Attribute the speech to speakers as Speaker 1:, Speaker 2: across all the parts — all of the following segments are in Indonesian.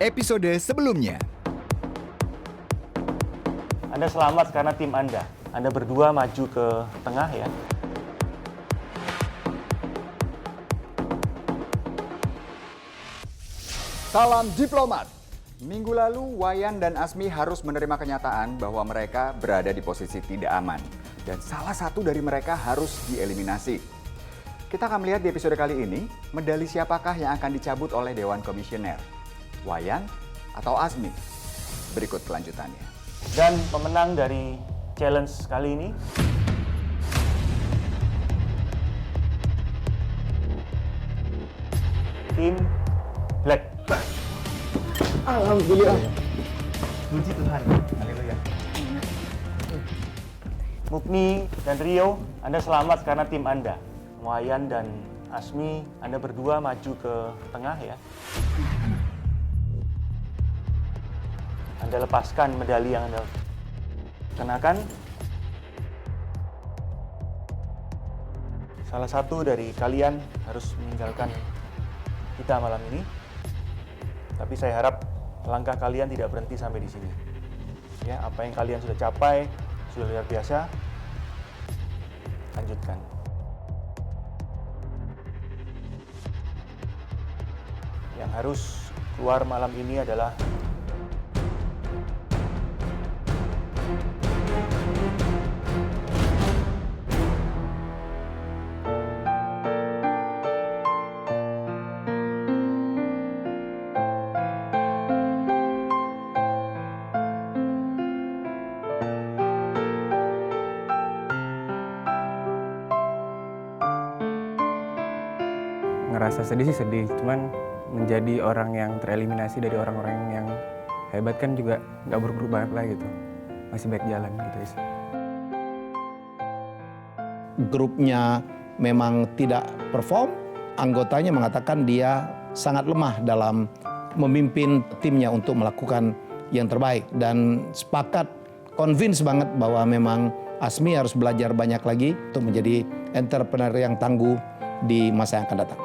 Speaker 1: episode sebelumnya.
Speaker 2: Anda selamat karena tim Anda. Anda berdua maju ke tengah ya.
Speaker 1: Salam diplomat. Minggu lalu, Wayan dan Asmi harus menerima kenyataan bahwa mereka berada di posisi tidak aman. Dan salah satu dari mereka harus dieliminasi. Kita akan melihat di episode kali ini, medali siapakah yang akan dicabut oleh Dewan Komisioner. Wayan atau Asmi? Berikut kelanjutannya.
Speaker 2: Dan pemenang dari challenge kali ini tim Black.
Speaker 3: Alhamdulillah.
Speaker 2: Puji Tuhan. Haleluya. Mukni dan Rio, Anda selamat karena tim Anda. Wayan dan Asmi, Anda berdua maju ke tengah ya. Anda lepaskan medali yang Anda kenakan. Salah satu dari kalian harus meninggalkan kita malam ini. Tapi saya harap langkah kalian tidak berhenti sampai di sini. Ya, apa yang kalian sudah capai sudah luar biasa. Lanjutkan. Yang harus keluar malam ini adalah
Speaker 3: Ngerasa sedih sih sedih, cuman menjadi orang yang tereliminasi dari orang-orang yang hebat kan juga nggak buruk-buruk banget lah gitu. Masih baik jalan gitu sih.
Speaker 4: Grupnya memang tidak perform, anggotanya mengatakan dia sangat lemah dalam memimpin timnya untuk melakukan yang terbaik. Dan sepakat, convince banget bahwa memang Asmi harus belajar banyak lagi untuk menjadi entrepreneur yang tangguh di masa yang akan datang.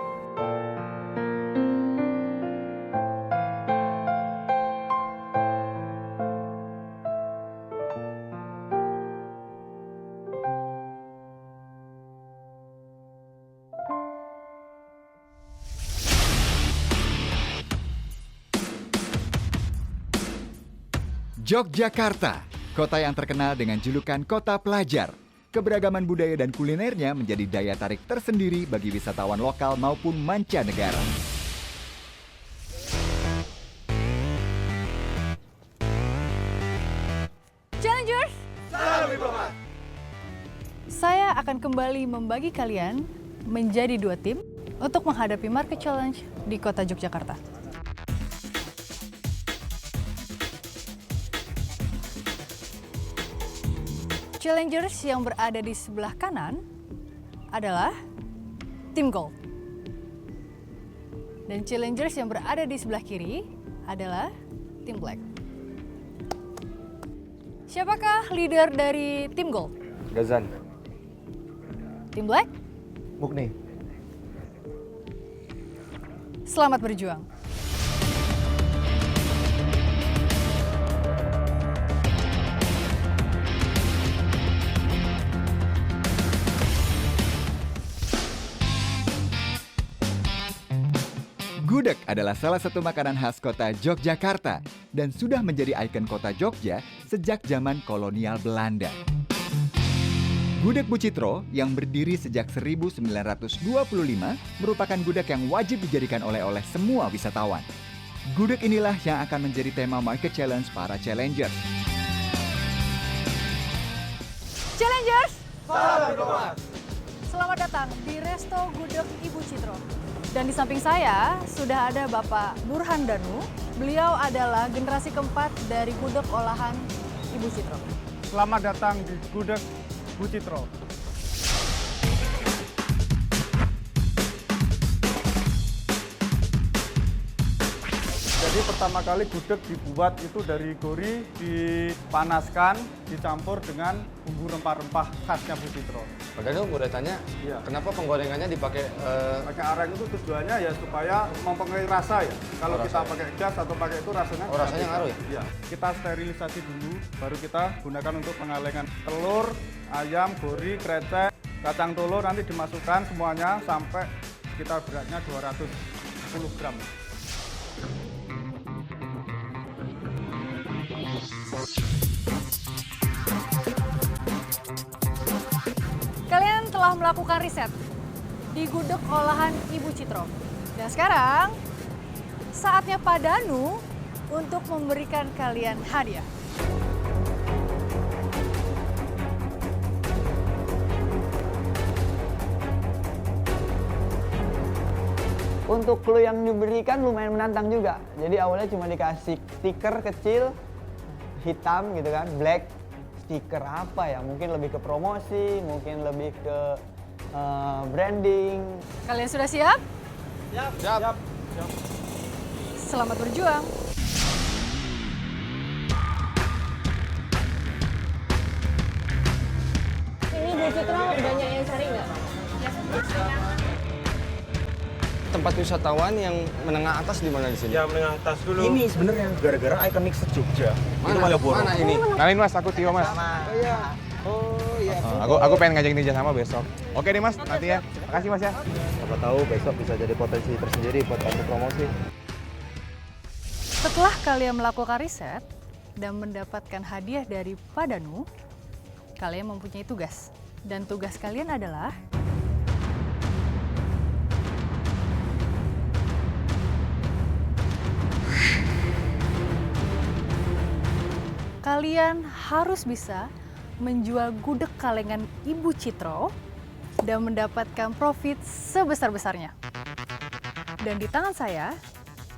Speaker 1: Yogyakarta, kota yang terkenal dengan julukan kota pelajar. Keberagaman budaya dan kulinernya menjadi daya tarik tersendiri bagi wisatawan lokal maupun mancanegara.
Speaker 5: Challengers! Salam diplomat! Saya akan kembali membagi kalian menjadi 2 tim untuk menghadapi Market Challenge di kota Yogyakarta. Challengers yang berada di sebelah kanan adalah tim Gold. Dan challengers yang berada di sebelah kiri adalah tim Black. Siapakah leader dari tim Gold?
Speaker 3: Gazan.
Speaker 5: Tim Black?
Speaker 3: Mukni.
Speaker 5: Selamat berjuang.
Speaker 1: Gudeg adalah salah satu makanan khas kota Yogyakarta dan sudah menjadi ikon kota Jogja sejak zaman kolonial Belanda. Gudeg Bu Citro yang berdiri sejak 1925 merupakan gudeg yang wajib dijadikan oleh-oleh semua wisatawan. Gudeg inilah yang akan menjadi tema Market Challenge para Challengers.
Speaker 5: Challengers! Salam diplomat! Selamat datang di Resto Gudeg Ibu Citro. Dan di samping saya sudah ada Bapak Burhan Danu. Beliau adalah generasi keempat dari gudeg olahan Ibu Citro.
Speaker 6: Selamat datang di Gudeg Bu Citro.
Speaker 2: Jadi
Speaker 6: Jadi pertama kali gudeg dibuat itu dari gori, dipanaskan, dicampur dengan bumbu rempah-rempah khasnya Bu Citro.
Speaker 7: Pak Danu, boleh tanya,
Speaker 6: Iya.
Speaker 7: kenapa penggorengannya dipakai
Speaker 6: Pakai areng itu tujuannya ya supaya mempengaruhi rasa ya. Kalau kita pakai gas atau pakai itu rasanya
Speaker 7: Oh, rasanya
Speaker 6: beda.
Speaker 7: ngaruh ya?
Speaker 6: Iya. Kita sterilisasi dulu, baru kita gunakan untuk pengalengan telur, ayam, gori, krecek, kacang tolo nanti dimasukkan semuanya sampai sekitar beratnya 210 gram.
Speaker 5: Kalian telah melakukan riset di gudeg olahan Ibu Citro. Dan sekarang saatnya Pak Danu untuk memberikan kalian hadiah.
Speaker 8: Untuk clue yang diberikan lumayan menantang juga. Jadi awalnya cuma dikasih stiker kecil, hitam gitu kan, black. Stiker apa ya? Mungkin lebih ke promosi, mungkin lebih ke branding.
Speaker 5: Kalian sudah siap?
Speaker 7: Siap.
Speaker 5: Selamat berjuang.
Speaker 9: Ini Bu Citro banyak yang cari nggak?
Speaker 7: Tempat wisatawan yang menengah atas di mana di sini?
Speaker 2: Ya menengah atas dulu. Ini sebenarnya gara-gara ikonik se-Jogja. Itu Malioboro.
Speaker 7: Mana ini?
Speaker 10: Kenalin Mas, aku Tio Mas.
Speaker 7: Oh iya.
Speaker 10: Aku pengen ngajak Ninja sama besok. Oke nih Mas, nanti ya. Makasih Mas ya.
Speaker 2: Siapa tahu besok bisa jadi potensi tersendiri buat bantu promosi.
Speaker 5: Setelah kalian melakukan riset dan mendapatkan hadiah dari Pak Danu, kalian mempunyai tugas. Dan tugas kalian adalah kalian harus bisa menjual gudeg kalengan Ibu Citro dan mendapatkan profit sebesar-besarnya. Dan di tangan saya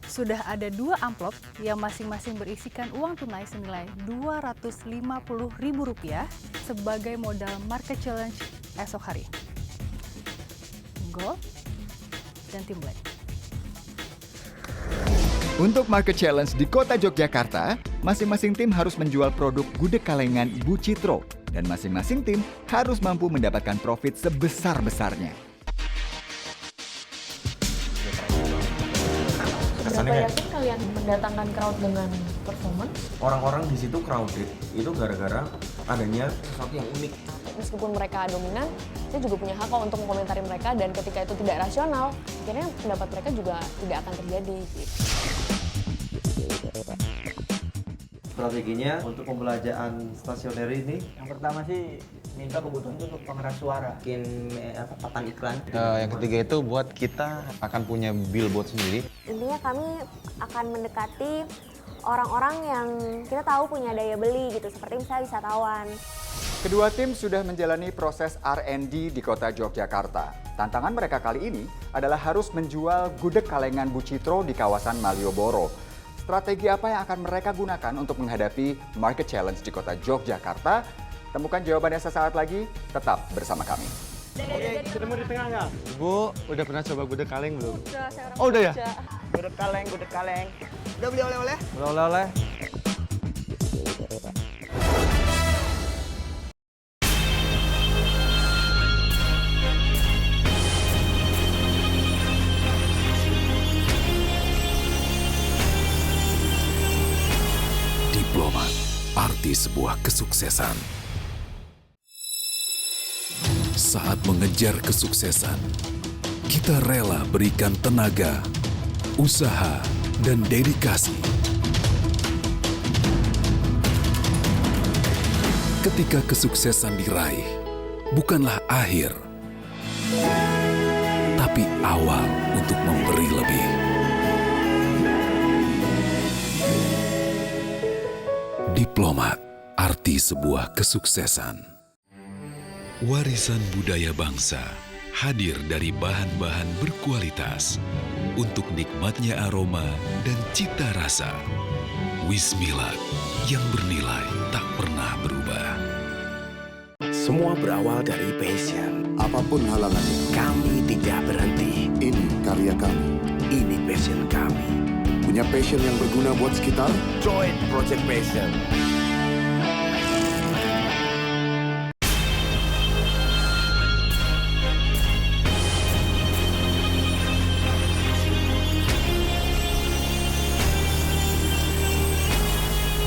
Speaker 5: sudah ada 2 amplop yang masing-masing berisikan uang tunai senilai Rp250.000 sebagai modal market challenge esok hari. Gold dan Tim Black.
Speaker 1: Untuk Market Challenge di Kota Yogyakarta, masing-masing tim harus menjual produk gudeg kalengan Ibu Citro dan masing-masing tim harus mampu mendapatkan profit sebesar-besarnya.
Speaker 9: Seberapa yakin kalian mendatangkan crowd dengan performance?
Speaker 11: Orang-orang di situ crowded itu gara-gara adanya sesuatu yang unik.
Speaker 9: Meskipun mereka dominan, saya juga punya hak kok untuk mengomentari mereka dan ketika itu tidak rasional, akhirnya pendapat mereka juga tidak akan terjadi. Gitu.
Speaker 11: Strateginya untuk pembelajaran stasioner ini
Speaker 8: Yang pertama sih minta kebutuhan itu untuk pengeras suara.
Speaker 11: bikin papan iklan.
Speaker 10: Yang ketiga itu buat kita akan punya billboard sendiri.
Speaker 12: Intinya kami akan mendekati orang-orang yang kita tahu punya daya beli gitu, seperti misalnya wisatawan.
Speaker 1: Kedua tim sudah menjalani proses R&D di Kota Yogyakarta. Tantangan mereka kali ini adalah harus menjual gudeg kalengan Bu Citro di kawasan Malioboro. Strategi apa yang akan mereka gunakan untuk menghadapi Market Challenge di Kota Yogyakarta? Temukan jawabannya sesaat lagi, tetap bersama kami.
Speaker 6: Oke, ketemu di tengah nggak?
Speaker 7: Bu, udah pernah coba gudeg kaleng belum?
Speaker 8: Oh udah ya? Gudeg kaleng. Udah beli oleh-oleh?
Speaker 7: Oleh-oleh.
Speaker 13: Diplomat, arti sebuah kesuksesan. Saat mengejar kesuksesan, kita rela berikan tenaga, usaha, dan dedikasi. Ketika kesuksesan diraih, bukanlah akhir, tapi awal untuk memberi lebih. Diplomat, arti sebuah kesuksesan. Warisan budaya bangsa hadir dari bahan-bahan berkualitas untuk nikmatnya aroma dan cita rasa. Wismilak yang bernilai tak pernah berubah.
Speaker 14: Semua berawal dari passion. Apapun halangannya, kami tidak berhenti. Ini karya kami. Ini passion kami. Punya passion yang berguna buat sekitar? Join Project Passion.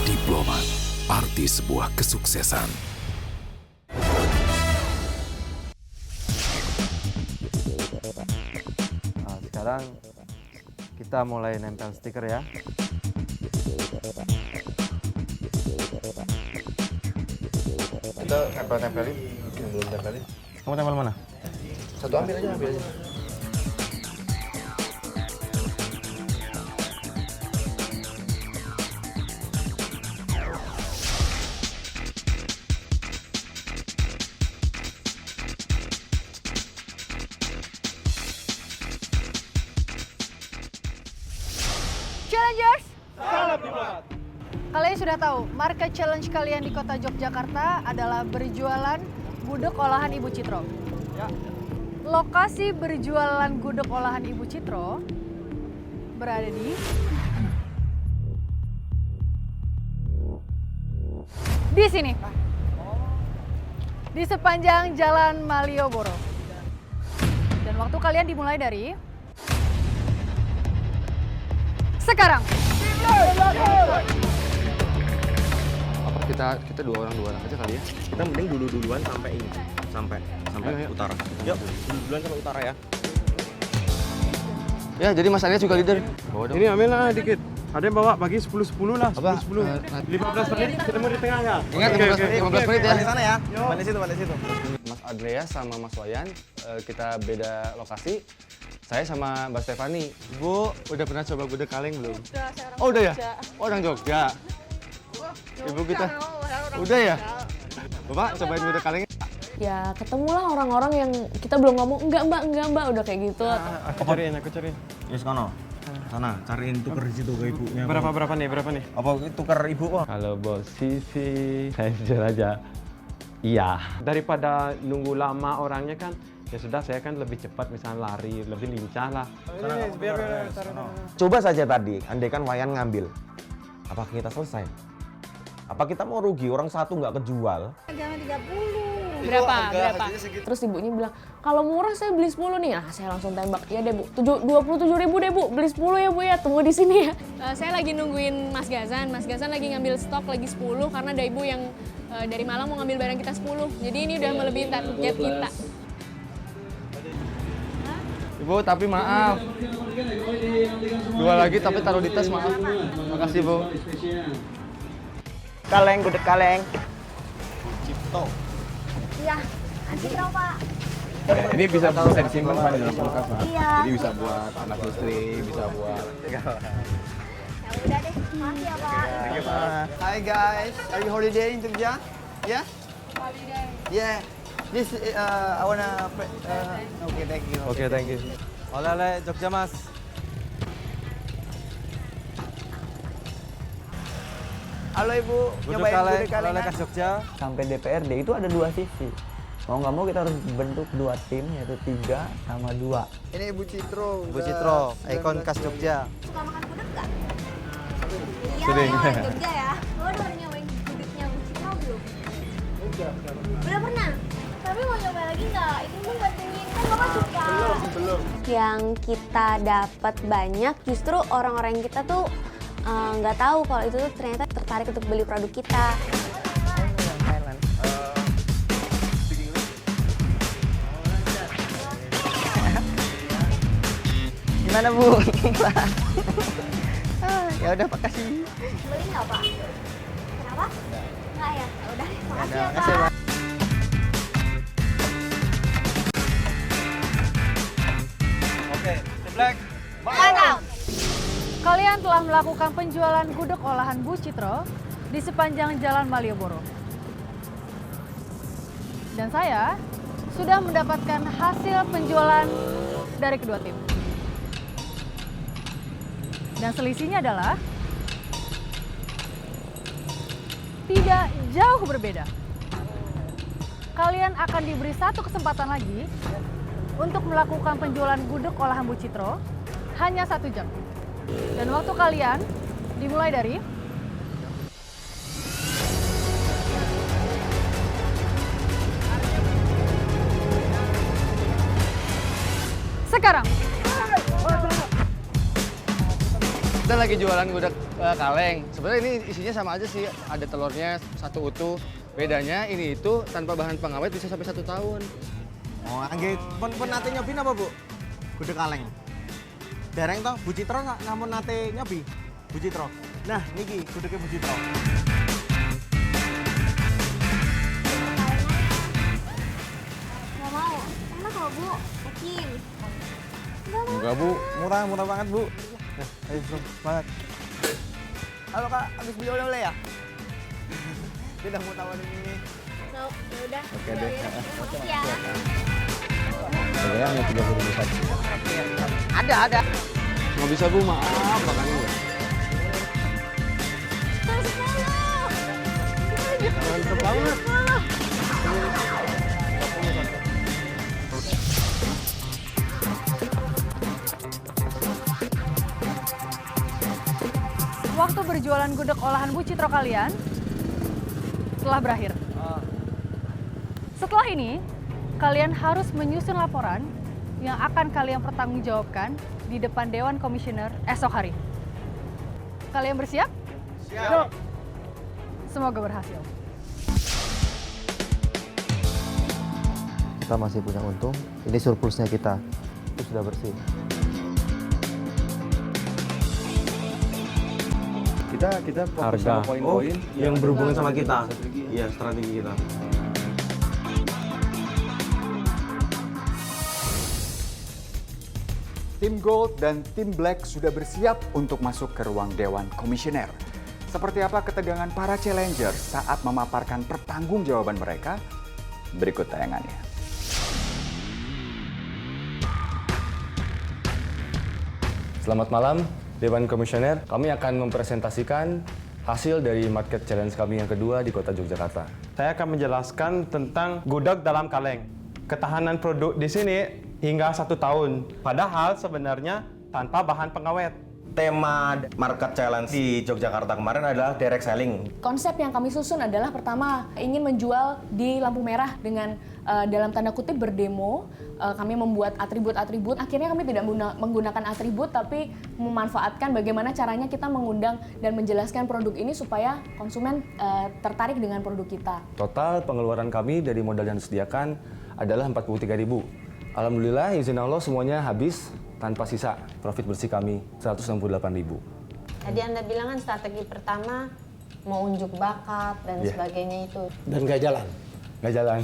Speaker 13: Diplomat, arti sebuah kesuksesan.
Speaker 15: Nah, sekarang kita mulai nempel stiker ya.
Speaker 10: Kita tempelin, belum tempelin.
Speaker 15: Kamu tempel mana?
Speaker 10: Satu ambil aja.
Speaker 5: Challengers! Salam diplomat! Kalian sudah tahu, marka challenge kalian di kota Yogyakarta adalah berjualan gudeg olahan Ibu Citro.
Speaker 6: Ya.
Speaker 5: Lokasi berjualan gudeg olahan Ibu Citro berada di sini. Di sepanjang Jalan Malioboro. Dan waktu kalian dimulai dari sekarang.
Speaker 10: Apa kita dua orang aja kali ya? Kita mending duluan sampai ini, sampai utara. Yuk, duluan sampai utara ya.
Speaker 15: Ya, jadi Mas Anies juga leader.
Speaker 6: Ini ambil lah dikit. Ada yang bawa bagi 10-10 lah, 10-10. 15 menit ketemu di tengah ya.
Speaker 15: Ingat 15 menit ya.
Speaker 10: Balik sana ya.
Speaker 15: Balik situ. Mas Andreas sama Mas Wayan, kita beda lokasi. Saya sama Mbak Stefani. Bu, udah pernah coba gudeg kaleng belum? Oh, udah ya? Oh, orang Jogja. Ibu kita. Udah ya? Bapak cobain gudeg kaleng.
Speaker 9: Ya ketemulah orang-orang yang kita belum ngomong enggak mbak udah kayak gitu.
Speaker 15: Aku cariin.
Speaker 10: Yes, kono. Sana, cariin tuker di situ ke ibunya.
Speaker 15: Berapa nih?
Speaker 10: Apa tuker ibu kok?
Speaker 16: Kalau bos sisi, saya jujur aja. Iya. Daripada nunggu lama orangnya kan, ya sudah saya kan lebih cepat misalnya lari, lebih lincah lah.
Speaker 15: Biar.
Speaker 10: Coba saja tadi, andai kan Wayan ngambil. Apa kita selesai? Apa kita mau rugi? Orang satu nggak kejual.
Speaker 12: Jangan 30.
Speaker 9: Berapa? Terus ibunya bilang, kalau murah saya beli 10 nih. Nah, saya langsung tembak, ya deh Bu, 27.000 deh Bu, beli 10 ya Bu ya, tunggu di sini ya. Saya lagi nungguin Mas Gazan lagi ngambil stok lagi 10 karena ada ibu yang dari Malang mau ngambil barang kita 10. Jadi ini udah melebihi target kita.
Speaker 15: Ibu, tapi maaf. 2 lagi tapi taruh di tas, maaf. Makasih Bu.
Speaker 8: Gudeg kaleng.
Speaker 10: Cipto.
Speaker 12: Iya, Citro Pak.
Speaker 3: Ini bisa disimpan Pak di dalam kulkas Pak.
Speaker 12: Iya.
Speaker 3: Jadi bisa buat anak istri, bisa buat.
Speaker 12: Ya udah deh, makasih ya Pak.
Speaker 8: Hi guys, are you holiday in Jogja? Yeah?
Speaker 12: Holiday.
Speaker 8: Yeah. This I wanna okay, thank you.
Speaker 15: Oke, thank you. Oleh Jogja, Mas.
Speaker 8: Halo Ibu,
Speaker 15: Gudeg kaleng, oleh khas Jogja.
Speaker 8: Sampai DPRD itu ada 2 sisi. Mau nggak mau kita harus bentuk 2 tim, yaitu 3 sama 2. Ini Ibu Citro.
Speaker 15: Bu Citro, ikon khas Jogja.
Speaker 12: Suka makan gudeg nggak? Iya,
Speaker 15: Sering.
Speaker 12: orang Jogja ya. Lo udah pernah nyobain gudegnya Bu Citro belum? Udah pernah? Tapi mau nyoba lagi nggak? Itu mau bantuin, kan Bapak suka.
Speaker 8: Belum.
Speaker 12: Yang kita dapat banyak justru orang-orang kita tuh nggak tahu kalau itu tuh ternyata tertarik untuk beli produk kita.
Speaker 8: Gimana Bu? Ya udah, makasih.
Speaker 12: Beli nggak Pak? Kenapa? Nggak ya? Udah, makasih ya
Speaker 8: Makasih,
Speaker 12: Pak.
Speaker 8: Pak.
Speaker 15: Oke, Black.
Speaker 12: Mantap.
Speaker 5: Kalian telah melakukan penjualan gudeg olahan Bu Citro di sepanjang Jalan Malioboro. Dan saya sudah mendapatkan hasil penjualan dari kedua tim. Dan selisihnya adalah tidak jauh berbeda. Kalian akan diberi satu kesempatan lagi untuk melakukan penjualan gudeg olahan Bu Citro hanya 1 jam. Dan waktu kalian dimulai dari sekarang.
Speaker 7: Kita lagi jualan gudeg kaleng. Sebenarnya ini isinya sama aja sih. Ada telurnya satu utuh. Bedanya ini itu tanpa bahan pengawet bisa sampai 1 tahun.
Speaker 10: Oh, angge pun nate nyobi apa, Bu? Gudeg kaleng. Dereng toh Bu Citro ngamun nate nyobi. Bu Citro. Nah, niki gudegnya Bu Citro.
Speaker 12: Nggak mau. Enak loh, Bu. Yakin.
Speaker 15: Enggak, Bu.
Speaker 10: Murah banget, Bu. Ayo, Bro, semangat. Halo, Kak. Habis beli oleh-oleh ya? Dia udah mau tawarin ini.
Speaker 12: No, yaudah.
Speaker 10: Oke deh.
Speaker 12: Makasih ya.
Speaker 10: Yang 31.
Speaker 15: Ada. Nggak bisa, Bu. Maaf, makanya nggak. Mantep banget.
Speaker 5: Waktu berjualan gudeg olahan Bu Citro kalian telah berakhir. Setelah ini, kalian harus menyusun laporan yang akan kalian pertanggungjawabkan di depan Dewan Komisioner esok hari. Kalian bersiap?
Speaker 10: Siap.
Speaker 5: Semoga berhasil.
Speaker 17: Kita masih punya untung, ini surplusnya kita. Itu sudah bersih.
Speaker 15: Kita fokus
Speaker 16: Harga.
Speaker 15: sama poin-poin
Speaker 10: yang berhubungan sama kita. Iya, strategi kita.
Speaker 1: Tim Gold dan tim Black sudah bersiap untuk masuk ke ruang Dewan Komisioner. Seperti apa ketegangan para challengers saat memaparkan pertanggungjawaban mereka? Berikut tayangannya.
Speaker 15: Selamat malam, Dewan Komisioner. Kami akan mempresentasikan hasil dari market challenge kami yang kedua di Kota Yogyakarta.
Speaker 16: Saya akan menjelaskan tentang gudeg dalam kaleng. Ketahanan produk di sini hingga 1 tahun. Padahal sebenarnya tanpa bahan pengawet.
Speaker 10: Tema market challenge di Yogyakarta kemarin adalah direct selling.
Speaker 9: Konsep yang kami susun adalah pertama ingin menjual di lampu merah dengan dalam tanda kutip berdemo. Kami membuat atribut-atribut. Akhirnya kami tidak menggunakan atribut tapi memanfaatkan bagaimana caranya kita mengundang dan menjelaskan produk ini supaya konsumen tertarik dengan produk kita.
Speaker 15: Total pengeluaran kami dari modal yang disediakan adalah 43.000. Alhamdulillah, izin Allah semuanya habis tanpa sisa. Profit bersih kami 168.000.
Speaker 18: Tadi Anda bilang kan strategi pertama mau unjuk bakat dan sebagainya itu.
Speaker 4: Dan nggak jalan?
Speaker 15: Nggak jalan.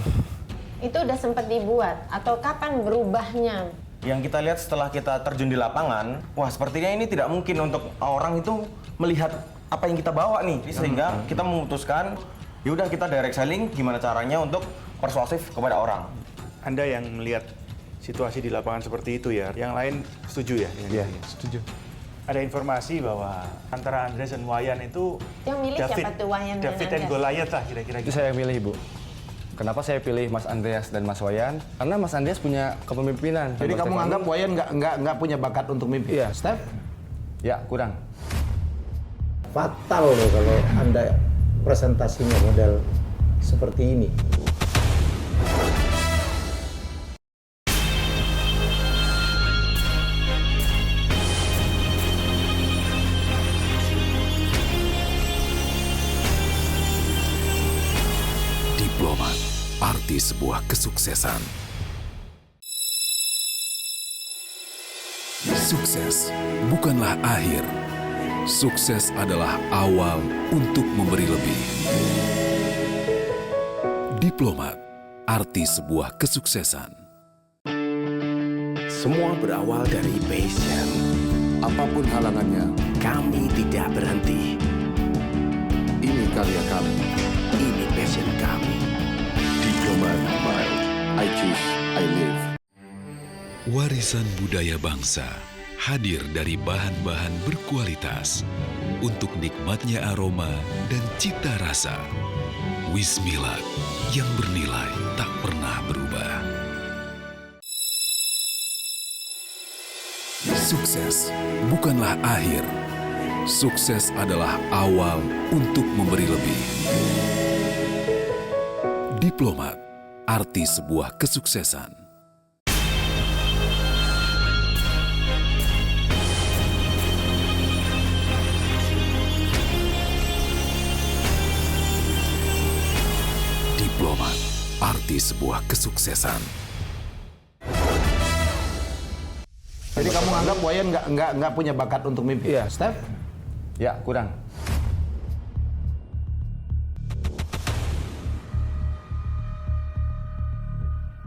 Speaker 18: Itu udah sempat dibuat atau kapan berubahnya?
Speaker 10: Yang kita lihat setelah kita terjun di lapangan, wah sepertinya ini tidak mungkin untuk orang itu melihat apa yang kita bawa nih. Sehingga kita memutuskan, yaudah kita direct selling, gimana caranya untuk persuasif kepada orang.
Speaker 2: Anda yang melihat situasi di lapangan seperti itu ya, yang lain setuju ya?
Speaker 15: Iya, setuju.
Speaker 2: Ada informasi bahwa antara Andreas dan Wayan itu
Speaker 18: Yang milih siapa tuh, Wayan dan
Speaker 2: David and
Speaker 18: Andreas?
Speaker 2: Goliath lah kira-kira.
Speaker 15: Itu saya yang milih, Bu. Kenapa saya pilih Mas Andreas dan Mas Wayan? Karena Mas Andreas punya kepemimpinan.
Speaker 4: Jadi kamu anggap Wayan nggak punya bakat untuk mimpi?
Speaker 15: Iya.
Speaker 4: Steph?
Speaker 15: Ya, kurang.
Speaker 4: Fatal loh kalau Anda presentasinya model seperti ini.
Speaker 13: Diplomat, arti sebuah kesuksesan. Sukses bukanlah akhir. Sukses adalah awal untuk memberi lebih. Diplomat, arti sebuah kesuksesan.
Speaker 14: Semua berawal dari passion. Apapun halangannya, kami tidak berhenti. Ini karya kami. Ini passion kami. Diplomat Mild. I choose, I live.
Speaker 13: Warisan budaya bangsa hadir dari bahan-bahan berkualitas untuk nikmatnya aroma dan cita rasa. Wismilak yang bernilai tak pernah berubah. Sukses bukanlah akhir. Sukses adalah awal untuk memberi lebih. Diplomat, arti sebuah kesuksesan. Diplomat, arti sebuah kesuksesan.
Speaker 4: Jadi kamu anggap Wayan nggak punya bakat untuk mimpi? Iya. Steph?
Speaker 15: Ya, kurang.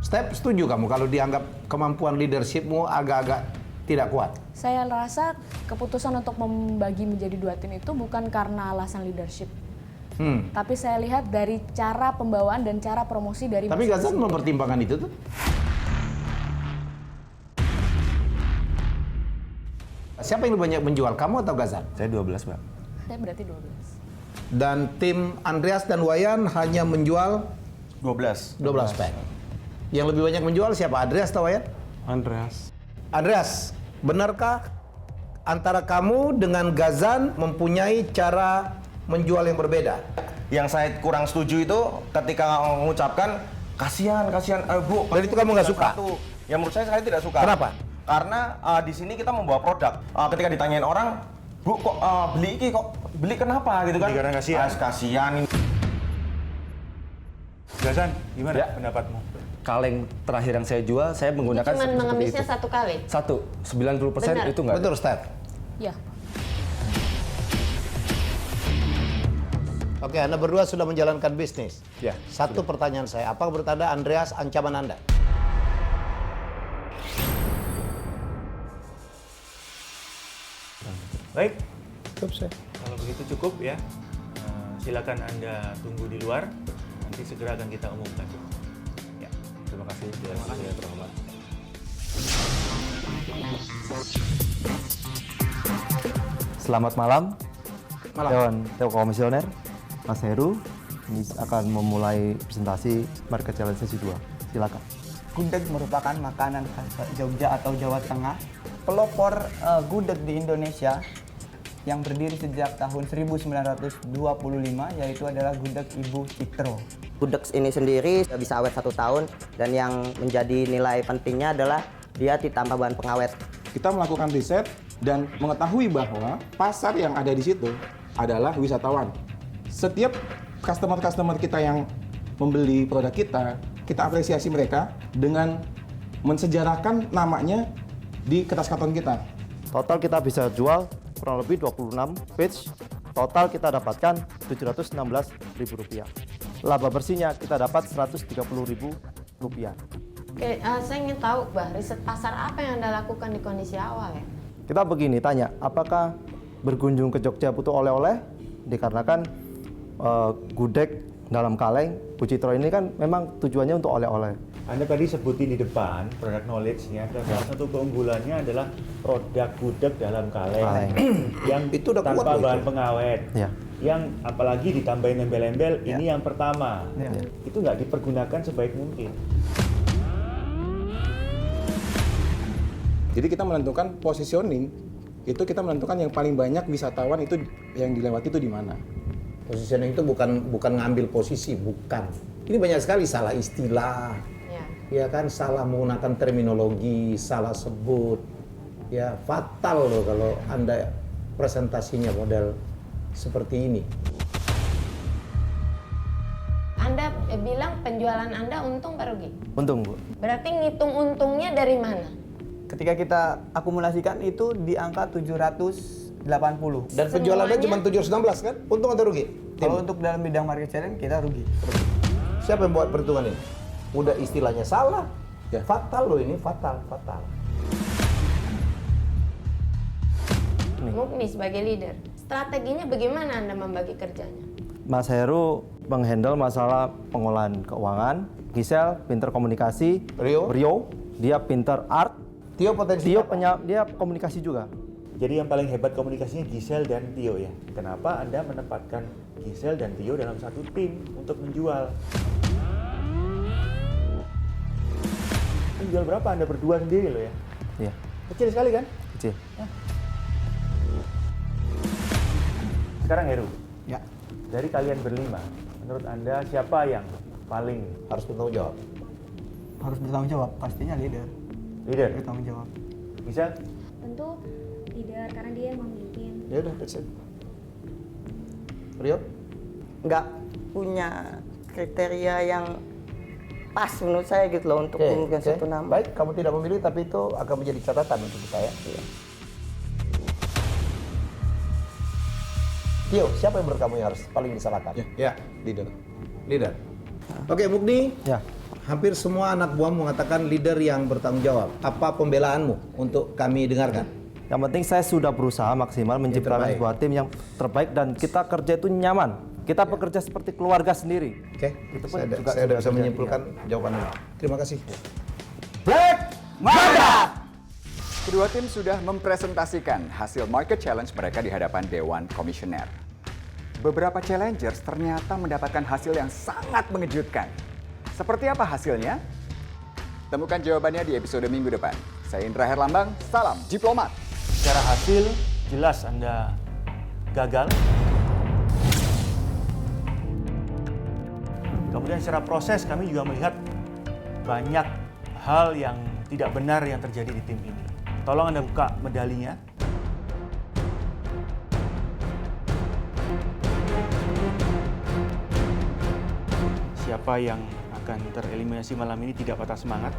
Speaker 4: Steph, setuju kamu kalau dianggap kemampuan leadershipmu agak-agak tidak kuat?
Speaker 9: Saya rasa keputusan untuk membagi menjadi 2 tim itu bukan karena alasan leadership. Tapi saya lihat dari cara pembawaan dan cara promosi dari
Speaker 4: Tapi Ghazan mempertimbangkan itu tuh? Siapa yang lebih banyak menjual, kamu atau Ghazan?
Speaker 15: Saya 12, Pak.
Speaker 9: Saya berarti 12.
Speaker 4: Dan tim Andreas dan Wayan hanya menjual
Speaker 10: 12
Speaker 4: pack. Yang lebih banyak menjual siapa? Andreas atau Wayan?
Speaker 3: Andreas.
Speaker 4: Andreas, benarkah antara kamu dengan Ghazan mempunyai cara menjual yang berbeda?
Speaker 10: Yang saya kurang setuju itu ketika mengucapkan kasihan Bu.
Speaker 4: Dan itu kamu nggak suka?
Speaker 10: Ya menurut saya tidak suka.
Speaker 4: Kenapa?
Speaker 10: Karena di sini kita membawa produk. Ketika ditanyain orang, Bu kok beli kenapa gitu kan?
Speaker 2: Beli karena kasihan.
Speaker 10: Kasihan.
Speaker 2: Ghazan, gimana pendapatmu?
Speaker 15: Kaleng terakhir yang saya jual, saya menggunakan
Speaker 18: Cuman
Speaker 15: seperti
Speaker 18: mengemisnya
Speaker 15: itu.
Speaker 18: 1 kali.
Speaker 15: 90%
Speaker 18: Benar.
Speaker 15: itu enggak.
Speaker 4: Betul, Steph?
Speaker 9: Ya.
Speaker 4: Oke, Anda berdua sudah menjalankan bisnis.
Speaker 15: Ya.
Speaker 4: Satu pertanyaan saya, apa menurut Anda Andreas ancaman Anda?
Speaker 2: Baik,
Speaker 4: Cukup saya.
Speaker 2: kalau begitu cukup ya. Silakan Anda tunggu di luar. Nanti segera akan kita umumkan. Ya,
Speaker 15: Terima kasih.
Speaker 2: terima kasih.
Speaker 15: Terhormat.
Speaker 17: Selamat malam, Dewan Komisioner, Mas Heru. Ini akan memulai presentasi Market Challenge sesi 2. Silakan.
Speaker 8: Gudeg merupakan makanan khas Jogja atau Jawa Tengah. Pelopor gudeg di Indonesia yang berdiri sejak tahun 1925 yaitu adalah Gudeg Ibu Citro.
Speaker 19: Gudeg ini sendiri bisa awet 1 tahun dan yang menjadi nilai pentingnya adalah dia ditambah bahan pengawet.
Speaker 20: Kita melakukan riset dan mengetahui bahwa pasar yang ada di situ adalah wisatawan. Setiap customer kita yang membeli produk kita apresiasi mereka dengan mensejarahkan namanya di kertas karton kita.
Speaker 17: Total kita bisa jual kurang lebih 26 page. Total kita dapatkan Rp716.000. Laba bersihnya kita dapat Rp130.000.
Speaker 18: Oke, saya ingin tahu, riset pasar apa yang Anda lakukan di kondisi awal ya?
Speaker 17: Kita begini tanya, apakah berkunjung ke Jogja butuh oleh-oleh? Dikarenakan gudeg dalam kaleng Bu Citro ini kan memang tujuannya untuk oleh-oleh.
Speaker 2: Anda tadi sebutin di depan produk knowledge-nya, salah satu keunggulannya adalah produk gudeg dalam kaleng yang
Speaker 4: itu udah
Speaker 2: tanpa
Speaker 4: kuat
Speaker 2: bahan pengawet.
Speaker 17: Ya.
Speaker 2: Yang apalagi ditambahin embel-embel, ini yang pertama. Itu nggak dipergunakan sebaik mungkin.
Speaker 20: Jadi kita menentukan positioning, itu kita menentukan yang paling banyak wisatawan itu yang dilewati itu di mana.
Speaker 4: Positioning itu bukan ngambil posisi, bukan. Ini banyak sekali salah istilah, ya kan, salah menggunakan terminologi, salah sebut, ya fatal loh kalau Anda presentasinya model seperti ini.
Speaker 18: Anda bilang penjualan Anda untung apa rugi?
Speaker 17: Untung, Bu.
Speaker 18: Berarti ngitung untungnya dari mana?
Speaker 8: Ketika kita akumulasikan itu di angka 780.
Speaker 4: Dan penjualannya cuma 716 kan? Untung atau rugi?
Speaker 8: Kalau untuk dalam bidang market challenge kita rugi.
Speaker 4: Siapa yang buat perhitungan ini? Udah istilahnya salah. Ya. Fatal loh ini, fatal.
Speaker 18: Mukni sebagai leader, strateginya bagaimana Anda membagi kerjanya?
Speaker 17: Mas Heru menghandle masalah pengolahan keuangan, Gisel pinter komunikasi, Rio dia pinter art,
Speaker 4: Tio potensi
Speaker 17: dia komunikasi juga.
Speaker 2: Jadi yang paling hebat komunikasinya Gisel dan Tio ya. Kenapa Anda menempatkan Gisel dan Tio dalam satu tim untuk menjual? Menjual berapa Anda berdua sendiri loh ya?
Speaker 17: Iya.
Speaker 2: Kecil sekali kan?
Speaker 17: C.
Speaker 2: Sekarang Heru.
Speaker 17: Ya.
Speaker 2: Dari kalian berlima, menurut Anda siapa yang paling
Speaker 4: harus bertanggung jawab?
Speaker 8: Harus bertanggung jawab, pastinya leader.
Speaker 2: Leader?
Speaker 8: Bertanggung jawab.
Speaker 2: Bisa?
Speaker 12: Tentu leader karena dia yang memimpin.
Speaker 4: Ya udah, that's it. Rio?
Speaker 19: Nggak punya kriteria yang pas menurut saya gitu loh untuk memegang satu nama.
Speaker 4: Baik, kamu tidak memilih tapi itu akan menjadi catatan untuk kita ya. Tio, siapa yang menurut kamu yang harus paling disalahkan?
Speaker 20: Ya, leader.
Speaker 4: Leader. Oke, Mukni. Ya. Hampir semua anak buahmu mengatakan leader yang bertanggung jawab. Apa pembelaanmu untuk kami dengarkan?
Speaker 17: Yang penting saya sudah berusaha maksimal menciptakan sebuah tim yang terbaik dan kita kerja itu nyaman. Kita bekerja seperti keluarga sendiri.
Speaker 4: Oke,
Speaker 17: itu pun
Speaker 4: saya
Speaker 17: juga
Speaker 4: sudah bisa
Speaker 17: terjadi,
Speaker 4: menyimpulkan jawaban Anda. Terima kasih.
Speaker 1: Black Mada! Kedua tim sudah mempresentasikan hasil market challenge mereka di hadapan Dewan Komisioner. Beberapa challengers ternyata mendapatkan hasil yang sangat mengejutkan. Seperti apa hasilnya? Temukan jawabannya di episode minggu depan. Saya Indra Herlambang, salam diplomat.
Speaker 2: Secara hasil, jelas Anda gagal. Kemudian secara proses kami juga melihat banyak hal yang tidak benar yang terjadi di tim ini. Tolong Anda buka medalinya. Siapa yang akan tereliminasi malam ini tidak patah semangat.